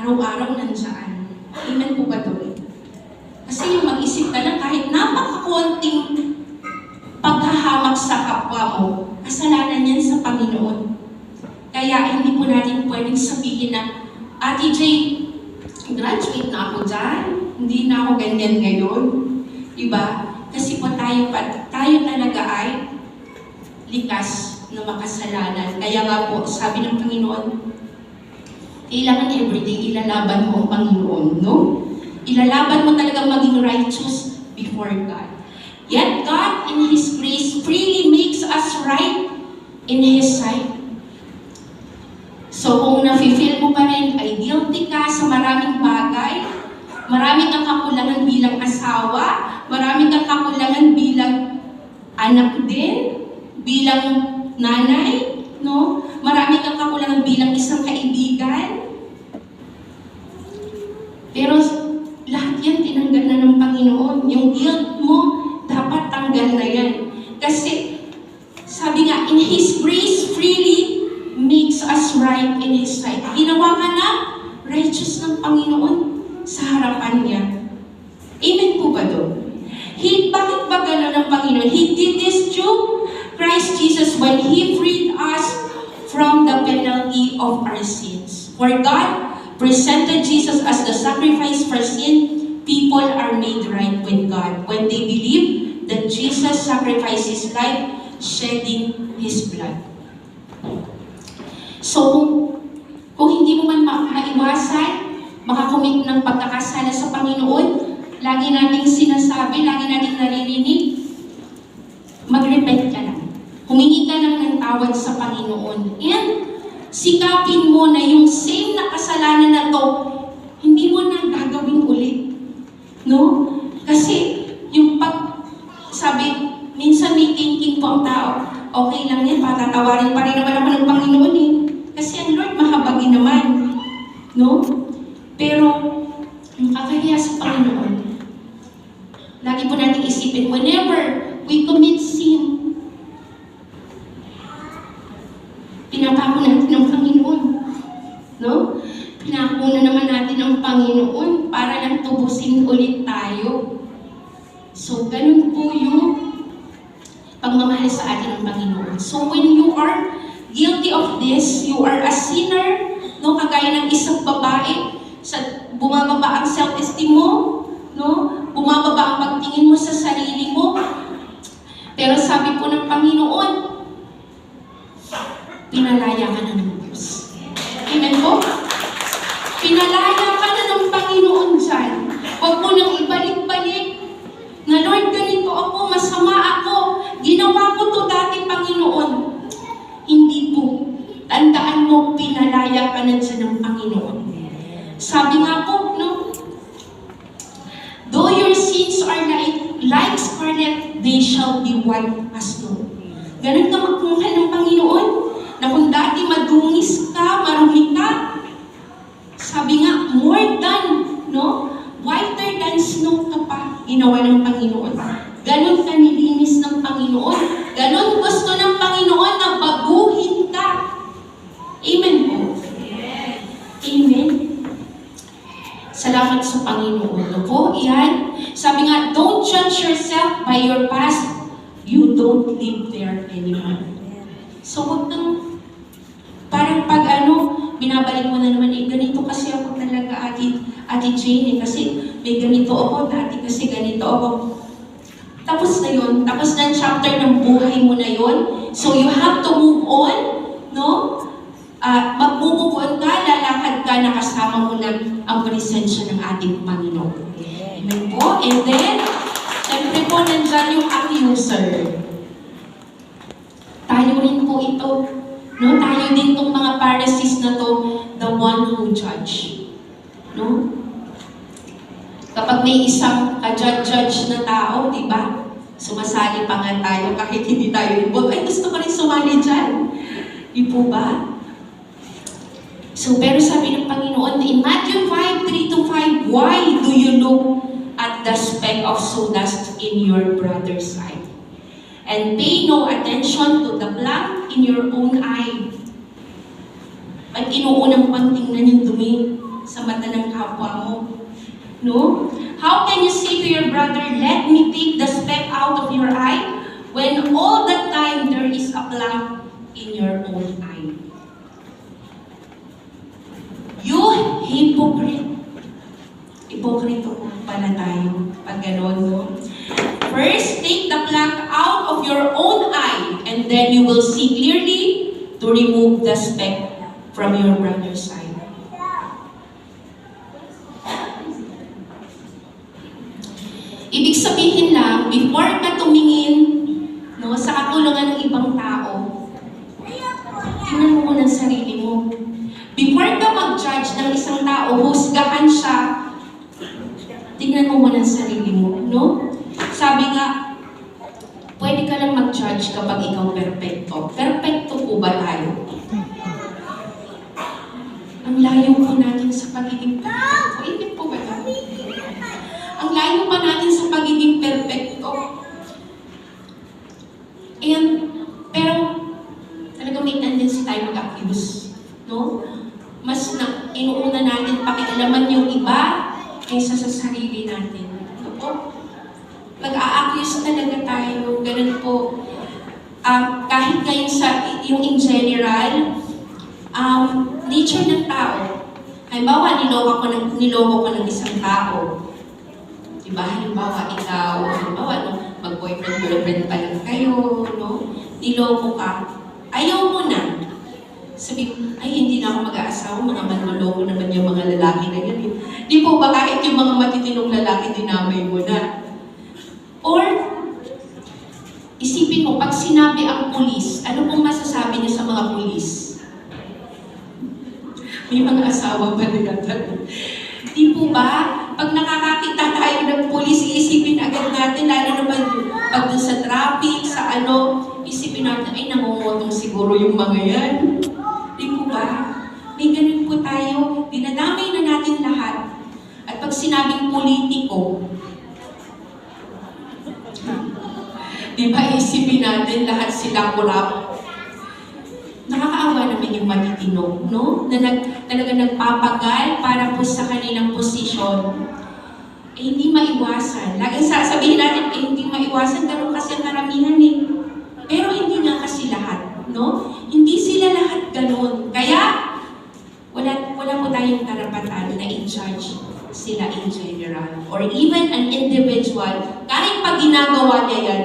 araw-araw nandiyan. Amen po ba doon? Kasi yung mag-isip ka na kahit napakakunting paghahamak sa kapwa mo, kasalanan yan sa Panginoon. Kaya hindi po natin pwedeng sabihin na, Ate Jay, graduate na ako dyan. Hindi na ako ganyan ngayon. Diba? Kasi po tayo talaga ay likas na makasalanan. Kaya nga po, sabi ng Panginoon, kailangan everyday ilalaban mo ang Panginoon, no? Ilalaban mo talagang maging righteous before God. Yet God, in His grace, freely makes us right in His sight. So kung nafe-feel mo pa rin ay guilty ka sa maraming bagay, marami kang kakulangan bilang asawa, marami kang kakulangan bilang anak din, bilang nanay, no? Marami kang kakulangan bilang isang kaibigan. Pero lahat yan tinanggal na ng Panginoon. Yung guilt mo, dapat tanggal na yan. Kasi, sabi nga, in His grace freely makes us right in His sight. Ginawa ka na righteous ng Panginoon sa harapan niya. Amen po ba doon? Bakit ba gano'n ng Panginoon? He did this through Christ Jesus when He freed us from the penalty of our sins. For God presented Jesus as the sacrifice for sin, people are made right with God when they believe that Jesus sacrificed His life, shedding His blood. So, kung hindi mo man maiwasan, makakomit ng pagkakasala sa Panginoon, lagi nating sinasabi, lagi nating naririnig, mag-repent ka lang. Humingi ka lang ng tawad sa Panginoon. And sikapin mo na yung same na kasalanan na to, hindi mo na gagawin ulit. No? Kasi yung sabi, minsan may thinking po ang tao, okay lang yan, patatawarin pa rin naman ako ng Panginoon eh. Kasi ang Lord mahabagin naman. No? Pero, ang kakahiya sa Panginoon, lagi po natin isipin, whenever we commit sin, pinapako natin ng Panginoon. No? Pinako na naman natin ng Panginoon para lang tubusin ulit tayo. So, ganun po yung pagmamahal sa atin ng Panginoon. So, when you are guilty of this, you are a sinner, no? Kagaya ng isang babae, bumababa ang self-esteem mo, no? Bumababa ang pagtingin mo sa sarili mo. Pero sabi po ng Panginoon, pinalaya ka na ng Diyos. Amen po? Pinalaya ka na ng Panginoon dyan. Huwag mo nang ibalik-balik na, Lord, ganito ako, masama ako, ginawa ko to dati, Panginoon. Hindi po. Tandaan mo, pinalaya ka na dyan ng Panginoon. Sabi nga po, no? Though your sins are like scarlet, they shall be white as snow. Ganun ka magmahal ng Panginoon, na kung dati madungis ka, marumi ka, sabi nga, more than, no? Whiter than snow ka pa, ginawa ng Panginoon. Ganun ka nilinis ng Panginoon. Ganun gusto ng Panginoon na baguhin ka. Amen po. Amen. Salamat sa Panginoon. No po, iyan. Sabi nga, don't judge yourself by your past. You don't live there anymore. So, huwag kang, parang pag binabalik mo na naman, ganito kasi ako talaga, Ate Jane, kasi may ganito ako, dati kasi ganito ako. Tapos na yun, tapos na chapter ng buhay mo na yun. So, you have to move on, no? Mag-move on ka, lalakad ka, nakasama mo na ang presensya ng ating Panginoon. Amen po. And then, siyempre po, nandyan yung accuser. Tayo rin po ito. No? Tayo din itong mga Pharisees na to, the one who judge. No? Kapag may isang ka-judge na tao, di ba? Sumasali pa nga tayo kahit hindi tayo involved. Ay, gusto ko rin sumali dyan. Di po ba? So, pero sabi ng Panginoon, in Matthew 5:3-5, why do you look at the speck of sawdust in your brother's eye, and pay no attention to the plank in your own eye? Pag inuunang pang tingnan yung dumi sa mata ng kapwa mo? No? How can you say to your brother, let me take the speck out of your eye, when all the time there is a plank in your own eye? You hypocrite. Hipokrito pala tayo pag gano'n, no? First, take the plank out of your own eye, and then you will see clearly to remove the speck from your brother's eye. Ibig sabihin lang, before ka tumingin, no, sa kakulungan ng ibang tao, tingnan mo muna ang sarili mo. Before ka mag-judge ng isang tao, husgahan siya, tingnan mo muna ang sarili mo, no? Sabi nga, pwede ka lang mag-judge kapag ikaw perfecto. Perfecto po ba tayo? Ang layo po natin sa pagiging perfecto. Hindi po ba tayo? Ang layo pa natin sa pagiging perfecto. And, pero, talagang may tendency tayo mag-accuse, no? Mas inuuna natin pakialaman yung iba kaysa sa sarili natin. Ano po? Mag-a-accuse talaga tayo, ganun po. Kahit ngayon yung in general, nature ng tao. Halimbawa, niloko ko ng isang tao. Diba? Halimbawa, ikaw, mag-boyfriend-girlfriend pa lang kayo, no? Niloko ka. Ayaw mo na. Sabi, ay, hindi na ako mag-aasawa, mga manloloko naman yung mga lalaki na yun. Di po ba kahit yung mga matitinong lalaki, dinamay mo na? Or, isipin mo, pag sinabi ang pulis, ano pong masasabi niya sa mga pulis? May mga asawa ba nagtatalo? Di po ba? Pag nakakakita tayo ng pulis, iisipin agad natin, lalo naman pag dun sa traffic, sa isipin natin, ay, nangungutong siguro yung mga yan. Di po ba? May ganun po tayo. Dinadamay na natin lahat. At pag sinabing politiko, di ba isipin natin lahat sila kurap? Nakakaawa naman yung matitino, no? Na talaga nagpapagal para po sa kanilang posisyon. Eh, hindi maiwasan. Laging sasabihin natin, hindi maiwasan, ganun kasi ang karamihan eh. Pero hindi nga kasi lahat, no? Hindi sila lahat ganun. Kaya, wala po tayong karapatan na in-charge sila in general. Or even an individual, kahit pag ginagawa niya yan,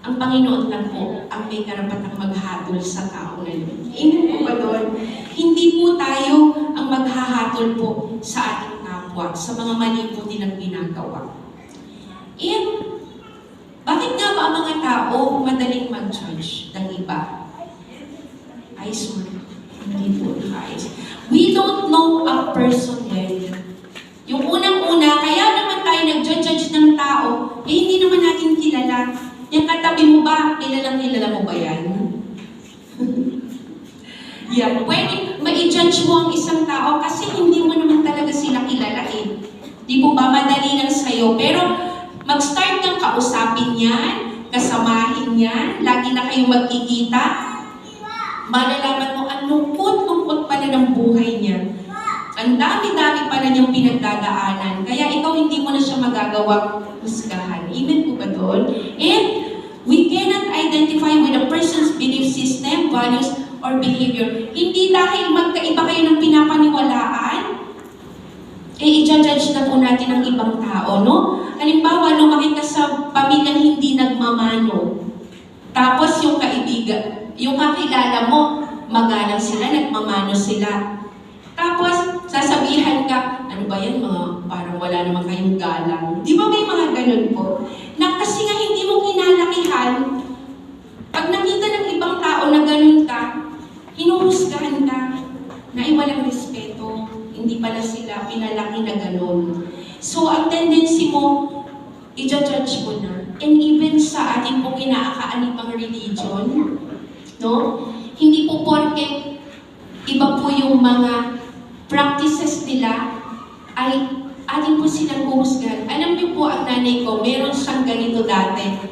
ang Panginoon lang po ang may karapatang maghatol sa tao na yun. Amen po ba doon? Hindi po tayo ang maghahatol po sa ating kapwa, sa mga mali po nilang ginagawa. And, bakit nga ba ang mga tao madaling mag-judge ng iba? Ay, sorry. Hindi po guys. We don't know a person well. Yung unang-una, kaya naman tayo nag-judge ng tao, eh hindi naman natin kilala. Yung katabi mo ba, kilala mo ba yan? Yeah, pwede ma-judge mo ang isang tao kasi hindi mo naman talaga sila kilala eh. Di po ba madali lang sa'yo? Pero mag-start kang kausapin yan, kasamahin yan, lagi na kayong magkikita. Malalaman mo, ang lungkot-lungkot pala ng buhay niya. Ang dami-dami pala niyang pinagdadaanan. Kaya ikaw hindi mo na siya magagawang husgahan. Amen po ba doon? And we cannot identify with a person's belief system, values, or behavior. Hindi dahil magkaiba kayo ng pinapaniwalaan, eh i-judge na po natin ang ibang tao, no? Halimbawa, lumaki ka sa pamilyang hindi nagmamano. Tapos yung kaibigan, yung kakilala mo, magalang sila, nagmamano sila. Tapos, sasabihan ka, ano ba yan, mga parang wala naman kayong galang. Di ba may mga ganun po? Na kasi nga hindi mo kinalakihan, pag nakita ng ibang tao na ganun ka, hinuhusgahan ka, na walang respeto, hindi pala sila pinalaki na ganun. So, ang tendency mo, i-judge mo na. And even sa ating po kinakaanipang religion, no? Hindi po porke iba po yung mga practices nila, ay atin po silang huhusgan. Alam niyo po, ang nanay ko, meron siyang ganito dati.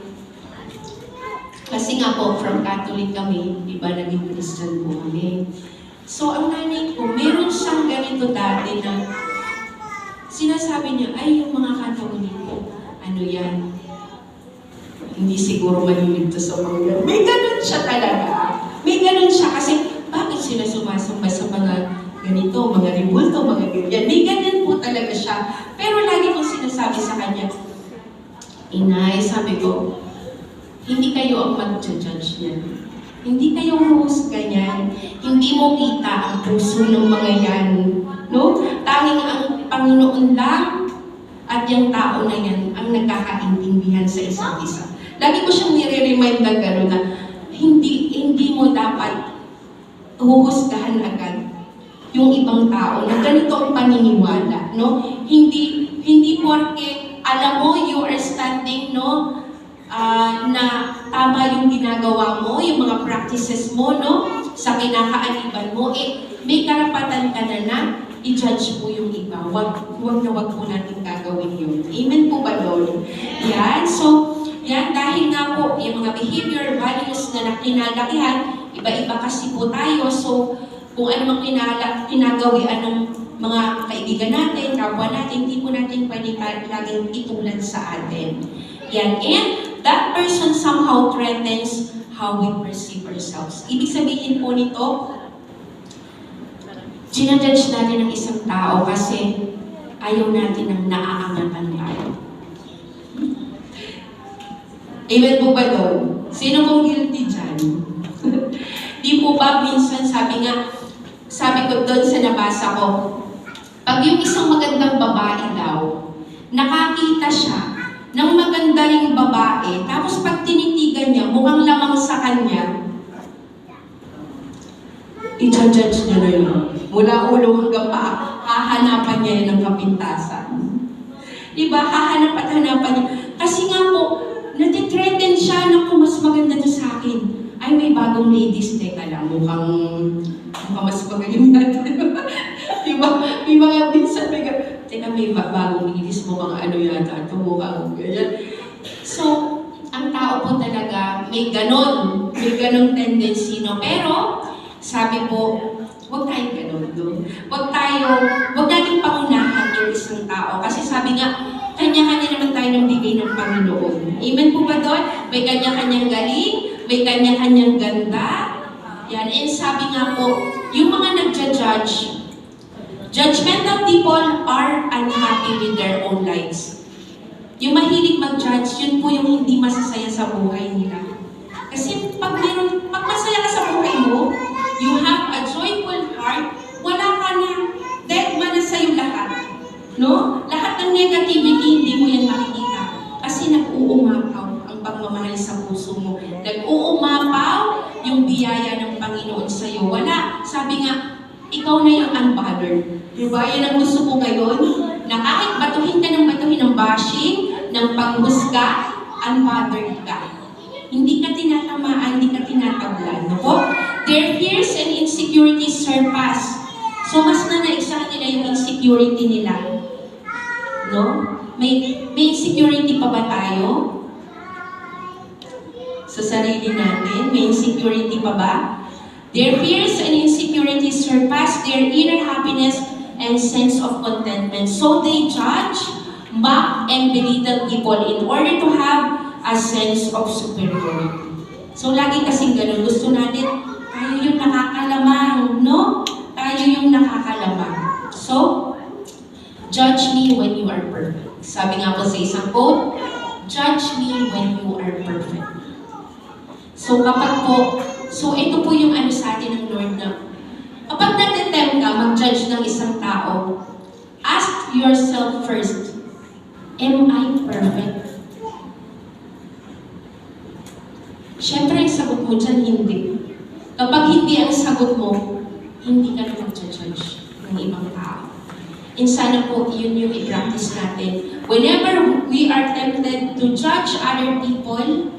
Kasi nga po, from Catholic kami, di ba, naging Christian po kami. So, ang nanay ko, meron siyang ganito dati na Sinasabi niya, ay, yung mga Katoliko, ano yan? Hindi siguro mahilig to sa mga yan. May ganun siya talaga. May ganun siya kasi bakit sila sumasamba sa mga ganito, mga ribulto, mga ganyan. May ganun po talaga siya. Pero lagi kong sinasabi sa kanya, Inay, sabi ko, hindi kayo ang mag-judge niyan. Hindi kayo husga niyan. Hindi mo kita ang puso ng mga yan. No? Tanging ang Panginoon lang at yung tao na yan ang nagkakaintindihan sa isa't isa. Lagi ko siyang nire-remind na gano'n na hindi mo dapat huhusgahan agad yung ibang tao na ganito ang paniniwala. No? Hindi porke alam mo you are standing na tama yung ginagawa mo, yung mga practices mo, no? Sa kinakaaniban mo, may karapatan ka na i-judge mo yung iba. Huwag po natin gagawin yun. Amen po ba doon? Yan. So, yan, dahil nga po, yung mga behavior, values na kinalakihan, iba-iba kasi po tayo. So, kung ano mang kinagawian ng mga kaibigan natin, kapwa natin, hindi po natin pwede laging itulad sa atin. Yan. And that person somehow threatens how we perceive ourselves. Ibig sabihin po nito, ginajudge natin ang isang tao kasi ayaw natin ng naaangatan tayo. Amen po ba doon? Sino pong guilty dyan? Di po ba minsan sabi ko doon sa nabasa ko, pag yung isang magandang babae daw, nakakita siya ng maganda ring babae, tapos pag tinitigan niya, mukhang lamang sa kanya, i-judge niya na yun. Mula ulo hanggang paa, hahanapan niya yun ng kapintasan. Diba? Hahanap at hanapan niya. Kasi nga po, natitreaten siya na kung mas maganda to sa akin. Ay, may bagong ladies, teka lang, mukhang mas magaling natin. Diba? May mga binsan, teka, may bagong ladies mo, mga ano yata, ito mukhang ganyan. So, ang tao po talaga, may ganong tendency, no? Pero, sabi po, huwag tayong ganon doon. Huwag natin pangunahan yung isang tao. Kasi sabi nga, kanya-kanya naman tayo ng bigay ng Panginoon. Amen po ba doon? May kanya-kanyang galing, may kanya-kanyang ganda. Yan. And sabi nga po, yung mga nagja-judge, judgmental people are unhappy with their own lives. Yung mahilig mag-judge, yun po yung hindi masasaya sa buhay nila. Kasi pag masaya ka sa buhay mo, you have a joyful heart, wala ka na, dead man na sa'yo lahat. No? Lahat ng negativity, hindi mo yan makikita. Kasi nag-uumapaw ang pagmamahal sa puso mo. Nag-uumapaw yung biyaya ng Panginoon sa'yo. Wala. Sabi nga, ikaw na yung unbothered. Diba? Yan ang gusto ko ngayon. Na kahit batuhin ka ng bashing, ng panghusga, unbothered ka. Hindi ka tinatamaan, hindi ka tinatablan. No? Their fears and insecurities surpass. So, mas nanaigsahan nila yung insecurity nila. No? May insecurity pa ba tayo? Sa sarili natin, may insecurity pa ba? Their fears and insecurities surpass their inner happiness and sense of contentment. So they judge, mock, and belittle people in order to have a sense of superiority. So lagi kasing ganun, gusto natin, tayo yung nakakalamang, no? Tayo yung nakakalamang. So, judge me when you are perfect. Sabi nga po sa isang quote, judge me when you are perfect. So ito po yung ano sa atin ng Lord na, kapag natitempt ka mag-judge ng isang tao, ask yourself first, am I perfect? Siyempre, ang sagot mo dyan, hindi. Kapag hindi ang sagot mo, hindi ka na mag-judge ng ibang tao. And sana po, yun yung i-practice natin. Whenever we are tempted to judge other people,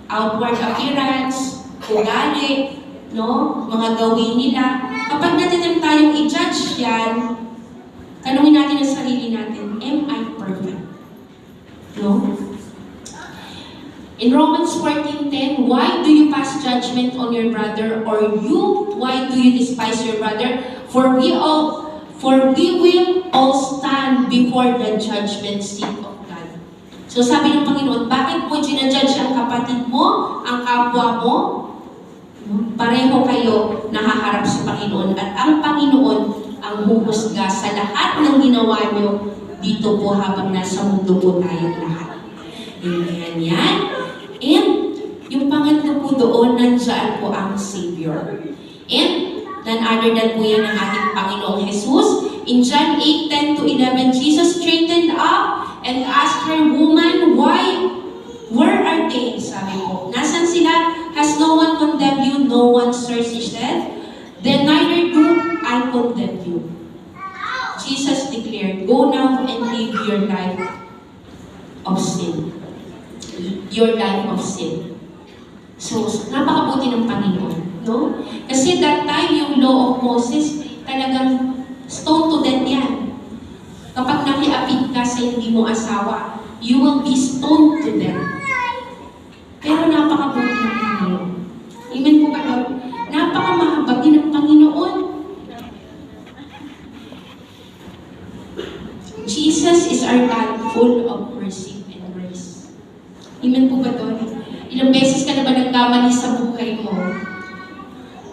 outward appearance, ugali, no? Mga gawin nila. Kapag natitim tayong i-judge yan, tanungin natin ang sarili natin, am I perfect? No? In Romans 14:10, why do you pass judgment on your brother, or why do you despise your brother? For For we will all stand before the judgment seat of God. So sabi ng Panginoon, bakit mo ginajudge ang kapatid mo, ang kapwa mo? Pareho kayo nakaharap sa Panginoon at ang Panginoon ang huhusga sa lahat ng ginawa nyo dito po habang nasa mundo po tayong lahat. Amen yan. And yung pangatlo po doon, nandiyan po ang Savior. And none other than po yan ang ating Panginoong Jesus. In John 8:10-11, Jesus straightened up and asked her, "Woman, why? Where are they?" Sabi po. Nasaan sila? "Has no one condemned you? No one, sir," she said. "Then neither do I condemn you." Jesus declared, "Go now and live your life of sin." Your life of sin. So, napakabuti ng Panginoon, no? Kasi that time, yung law of Moses, talagang stone to death yan. Kapag nakiapit ka sa hindi mo asawa, you will be stoned to death. Pero napakabuti ng Panginoon. Amen po ba doon? Napakamahabagin ng Panginoon. Jesus is our God, full of mercy and grace. Amen po ba doon? Ilang beses ka na ba nagkamali sa buhay mo?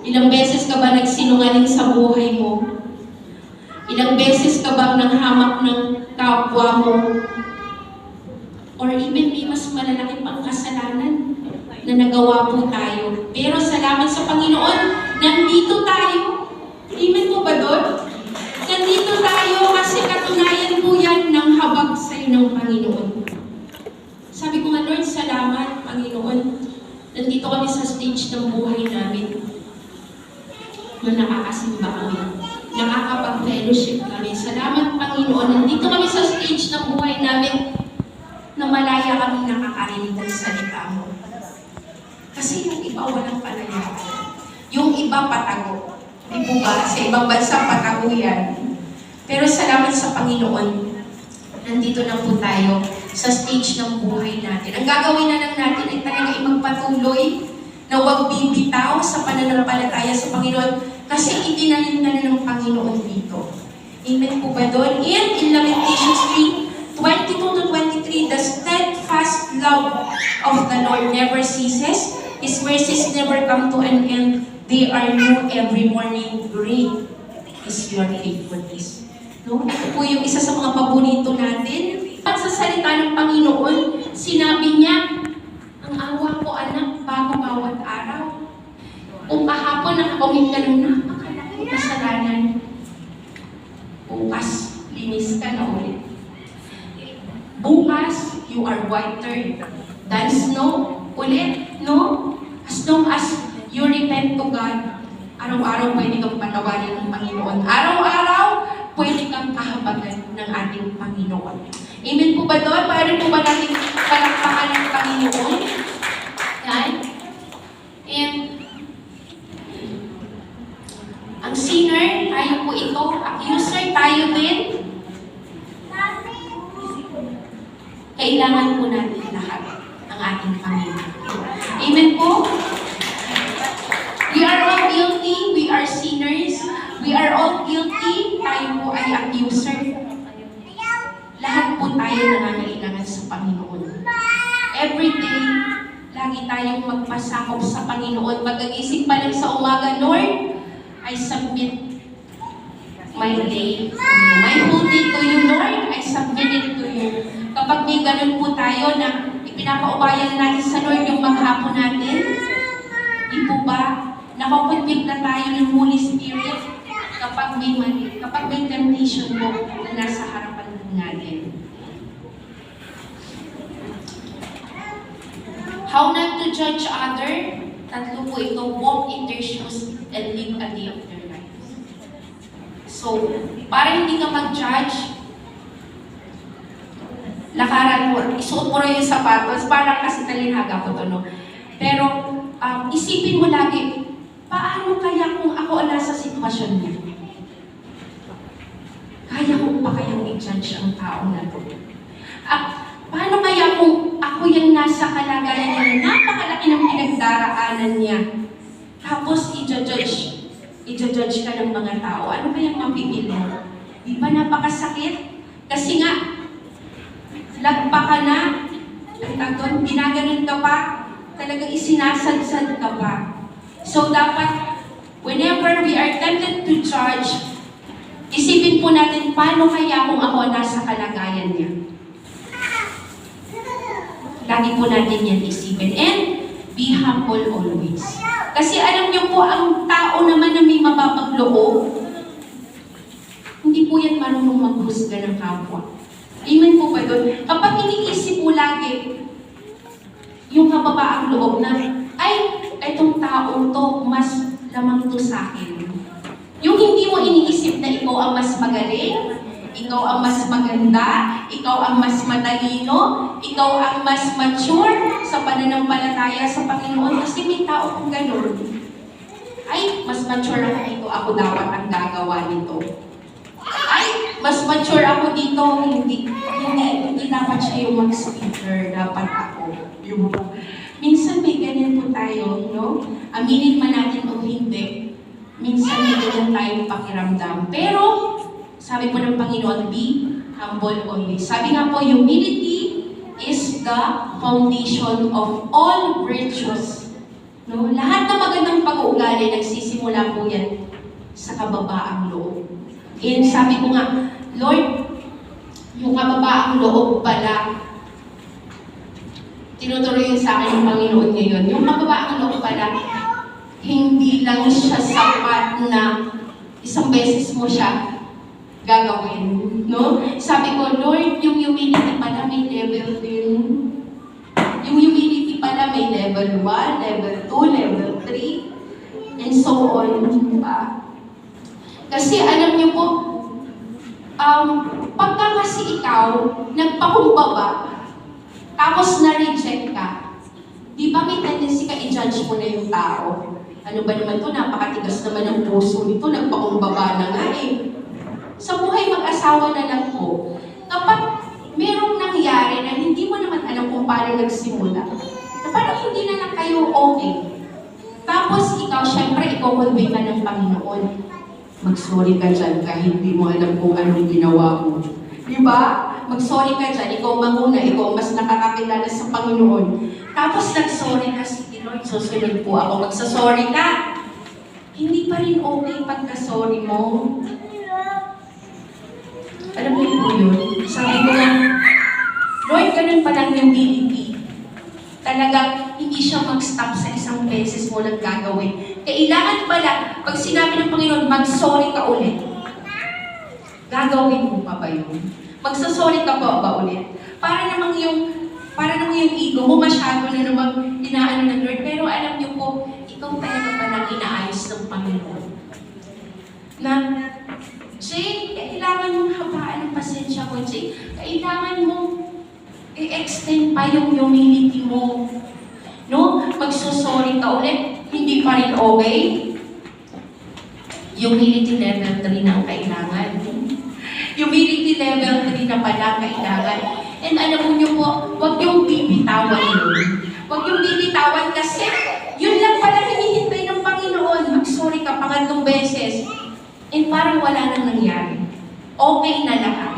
Ilang beses ka ba nagsinungaling sa buhay mo? Ilang beses ka bang nanghamak ng kapwa mo? Or even may mas malalaki pang kasalanan na nagawa po tayo. Pero salamat sa Panginoon, nandito tayo. Amen po ba doon? Nandito tayo kasi katunayan po yan ng habag sa'yo ng Panginoon. Sabi ko nga, Lord, salamat, Panginoon. Nandito kami sa stage ng buhay namin na nakakasimba kami. Nakakapag-fellowship kami. Salamat, Panginoon. Nandito kami sa stage ng buhay namin na malaya kami nakakarinig ng salita mo. Kasi yung iba walang palayaan. Yung iba patago. Di po ba? Sa ibang bansa patago yan. Pero salamat sa Panginoon. Nandito na po tayo sa stage ng buhay natin. Ang gagawin na lang natin ay talaga magpatuloy na huwag bibitaw sa pananampalataya sa Panginoon kasi itinanim na ng Panginoon dito. Amen po ba doon? In Lamentations 3:22-23, the steadfast love of the Lord never ceases. His mercies never come to an end. They are new every morning. Great is your faithfulness. No? Ito po yung isa sa mga paborito natin. At sa salita ng Panginoon, sinabi niya, ang awa ko anak, bago bawat araw. Kung kahapon nakakomit ka ng napakalaking kasalanan, bukas, linis ka na ulit. Bukas, you are whiter than snow. Ulit, no? As long as you repent to God, araw-araw pwede kang patawarin ng Panginoon. Araw-araw, pwede kang kahabagan ng ating Panginoon. Amen po ba doon? Paano po ba natin palakpakan ng Panginoon? Yan. And ang sinner, tayo po ito. Accuser, tayo din. Kailangan po natin lahat ang ating Panginoon. Amen po? We are all guilty. We are sinners. We are all guilty. Tayo po ay accuser. Lahat po tayo nangangailangan sa Panginoon. Every day, lagi tayong magpasakop sa Panginoon. Pag-agising pa lang sa umaga, Lord, I submit my day, my whole day to you, Lord. I submit it to you. Kapag may ganun po tayo na ipinapaubayan natin sa Lord yung maghapon natin, di po ba, nakukonvict na tayo ng Holy Spirit kapag may mali, kapag may temptation mo na nasa harapan natin. How not to judge other? Tatlo po ito, walk in their shoes and live a day of their lives. So, para hindi ka mag-judge, lakaran mo, isuot mo rin yung sapatos, parang kasi talinaga ko to, no? Pero, isipin mo lagi, paano kaya kung ako nasa sitwasyon niya? Kaya ko pa kayang i-judge ang tao na to? Paano kaya kung ako yung nasa kalagayan niya, napakalaki ng pinagdaraanan niya, tapos i-judge ka ng mga tao, ano kayang mapipili mo? Di ba napakasakit? Kasi nga, lagpa ka na, ginaganon ka pa, talagang isinasadsad ka pa. So dapat, whenever we are tempted to judge, isipin po natin, paano kaya kung ako nasa kalagayan niya? Lagi po natin yan isipin. And be humble always. Kasi alam niyo po, ang tao naman na may mababang loob, hindi po yan marunong maghusga ng kapwa. Amen po ba doon? Kapag iniisip mo lagi, yung kababaang loob na, ay, itong taong to, mas lamang to sa akin. Yung hindi mo iniisip na ikaw ang mas magaling, ikaw ang mas maganda, ikaw ang mas matalino, ikaw ang mas mature sa pananampalataya sa Panginoon. Kasi may tao kung gano'n. Ay, mas mature ako dito, ako dapat ang gagawa nito. Ay, mas mature ako dito, hindi dapat siya yung mag-speaker, dapat ako. Minsan may ganyan po tayo, no? Aminin man natin o hindi. Minsan may ganyan tayong pakiramdam. Pero, sabi po ng Panginoon, be humble always. Sabi nga po, humility is the foundation of all virtues. No? Lahat ng magandang pag-uugali, nagsisimula po yan sa kababaang loob. And sabi ko nga, Lord, yung kababaang loob pala, tinutuloy yun sa akin ng Panginoon ngayon. Yung kababaang loob pala, hindi lang siya sapat na isang beses mo siya gagawin. No? Sabi ko, Lord, yung humility pala may level din. Yung humility pala may level 1, level 2, level 3, and so on. Diba? Kasi alam niyo po, pagka kasi ikaw, nagpakumbaba, tapos na-reject ka, di ba may tendency ka i-judge mo na yung tao? Ano ba naman to? Napakatigas naman ng puso nito, nagpakumbaba na nga eh. Sa buhay mag-asawa na lang po, kapag merong nangyari na hindi mo naman alam kung paano nagsimula, na parang hindi na lang kayo okay. Tapos ikaw, syempre, i-convey ka ng Panginoon. Mag-sorry ka dyan kahit hindi mo alam kung anong ginawa mo. Diba? Mag-sorry ka dyan, ikaw manguna, ikaw mas nakakakilala sa Panginoon. Tapos nag-sorry ka, sige Lord, susunod po ako. Magsasorry ka. Hindi pa rin okay pagka-sorry mo. Alam niyo po yun? Sabi ko nga, Lord, ganun pa lang yung humility. Talagang hindi siya mag-stop sa isang beses mo lang gagawin. Kailangan pala, pag sinabi ng Panginoon, mag-sorry ka ulit. Gagawin mo pa ba yun? Magsasorry ka ba ulit? Para namang yung ego mo masyado na namang inaano ng Lord. Pero alam niyo po, ikaw talaga palang inaayos ng Panginoon. Na, Jay, kailangan mong habaan ng pasensya ko, Jay. Kailangan mong i-extend pa yung humility mo. No? Magsusorry ka ulit, hindi pa rin okay. Humility level 3 na ang kailangan. Humility level 3 na pala kailangan. And alam niyo po, huwag yung bibitawan yun. Huwag yung bibitawan kasi yun lang pala hinihintay ng Panginoon. Mag-sorry ka pangatlong beses. And parang wala nang nangyari. Okay na lahat.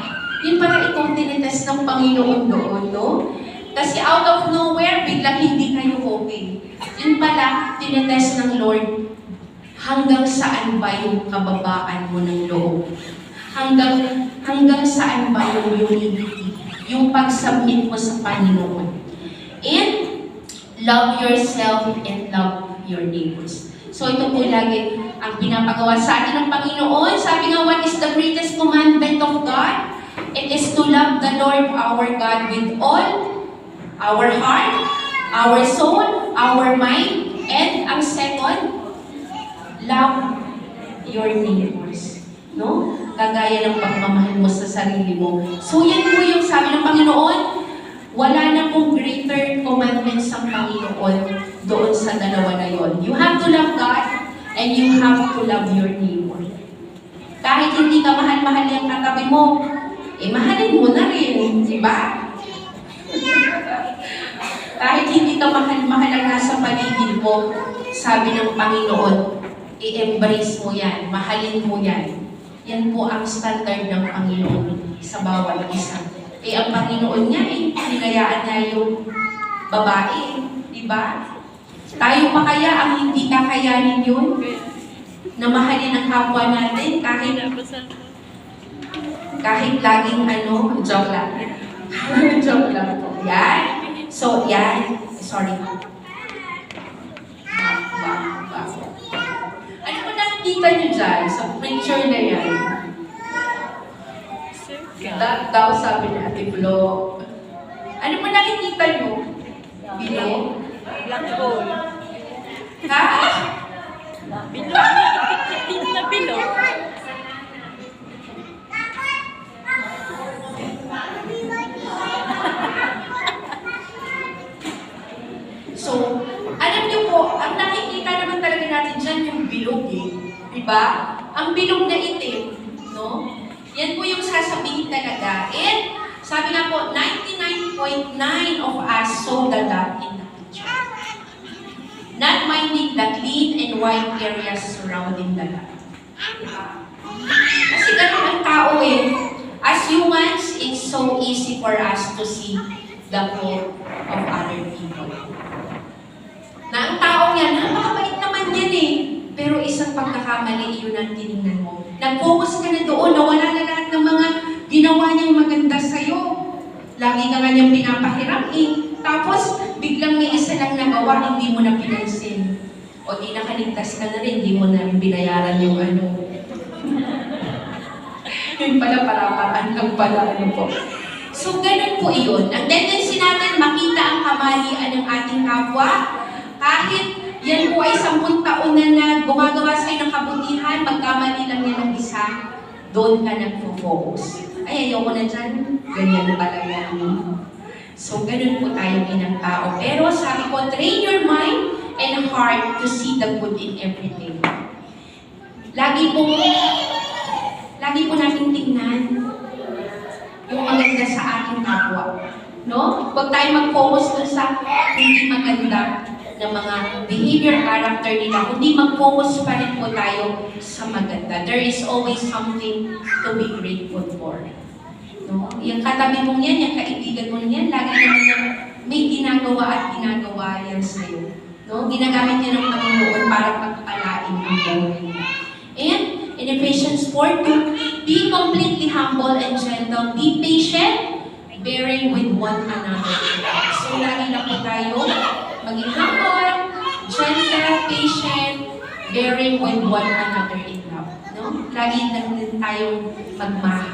Yun pala itong tinitest ng Panginoon doon, no? Kasi out of nowhere, biglang hindi kayo okay. Yun pala, tinitest ng Lord. Hanggang saan ba yung kababaan mo ng loob? Hanggang saan ba yung humility? Yung pag-submit mo sa Panginoon. And love yourself and love your neighbors. So ito po lagi ang pinapagawa sa atin ng Panginoon. Sabi nga, what is the greatest commandment of God? It is to love the Lord our God with all our heart, our soul, our mind, and ang second, love your neighbors. No? Kagaya ng pagmamahal mo sa sarili mo. So yan po yung sabi ng Panginoon, wala na pong greater commandments ang Panginoon doon sa dalawa na yon. You have to love God and you have to love your neighbor. Kahit hindi ka mahal-mahal yung katabi mo, mahalin mo na rin, di ba? Kahit hindi ka mahal-mahal ang nasa paligid mo, sabi ng Panginoon, i-embrace mo yan, mahalin mo yan. Yan po ang standard ng Panginoon sa bawat isa. Eh, ang Panginoon niya hinayaan niya yung babae, di ba? Tayo pa kaya ang hindi kakayanin yun? Na mahalin ang kapwa natin kahit laging joke lang. Joke lang po. Yan. So, yan. Sorry. Ano mo nakikita niyo dyan sa picture na yan? Daw sabi ni Ate Flo. Ano mo nakikita niyo? Bilog? Black hole. Ha? Bilog. Itim na bilog. So, alam niyo po, ang nakikita naman talaga natin dyan yung bilog Diba? Ang bilog na itim, no? Yan po yung sasabihin talaga. And sabi nga po, 99.9 of us saw the dot in the picture. Not minding the clean and white areas surrounding the dot. Kasi ganun ang tao As humans, it's so easy for us to see the fault of other people. Na ang taong yan, napakabait naman yan Pero isang pagkakamali, yun ang tinignan mo. Nag-focus ka na doon, nawala na lahat ng mga ginawa niyang maganda sa'yo. Lagi ka nga niyang pinapahiram Tapos, biglang may isa lang nagawa, hindi mo na pinansin. O di nakaligtas ka na rin, hindi mo na binayaran yung Yun pala, para-paraan lang pala po. So, ganun po iyon. Ang tendency natin, makita ang kamalian ng ating kapwa. Kahit yan po ay 10 taon na gumagawa sa'yo ng kabutihan, magkamali lang yan ng isa, doon ka nagpo-focus. Ay, ayoko na dyan. Ganyan pala yan. So, ganun po tayo inang tao. Pero sabi ko, train your mind and heart to see the good in everything. Lagi po nating tingnan yung maganda sa ating kapwa. No? Huwag tayo mag-focus dun sa hindi maganda ng mga behavior, character nila, kundi mag-focus pa rin po tayo sa maganda. There is always something to be grateful for. No? Yung katabi mong yan, yung kaibigan mong yan, lagi naman yung may ginagawa at ginagawa yan sa'yo. No? Ginagamit niya ng Panginoon para pagpalain ang buhay niya. And in Ephesians 4:2, be completely humble and gentle, be patient, bearing with one another. So lagi na po tayo maging humble, gentle, patient, bearing with one another in love. No? Lagi lang din tayong magmahal.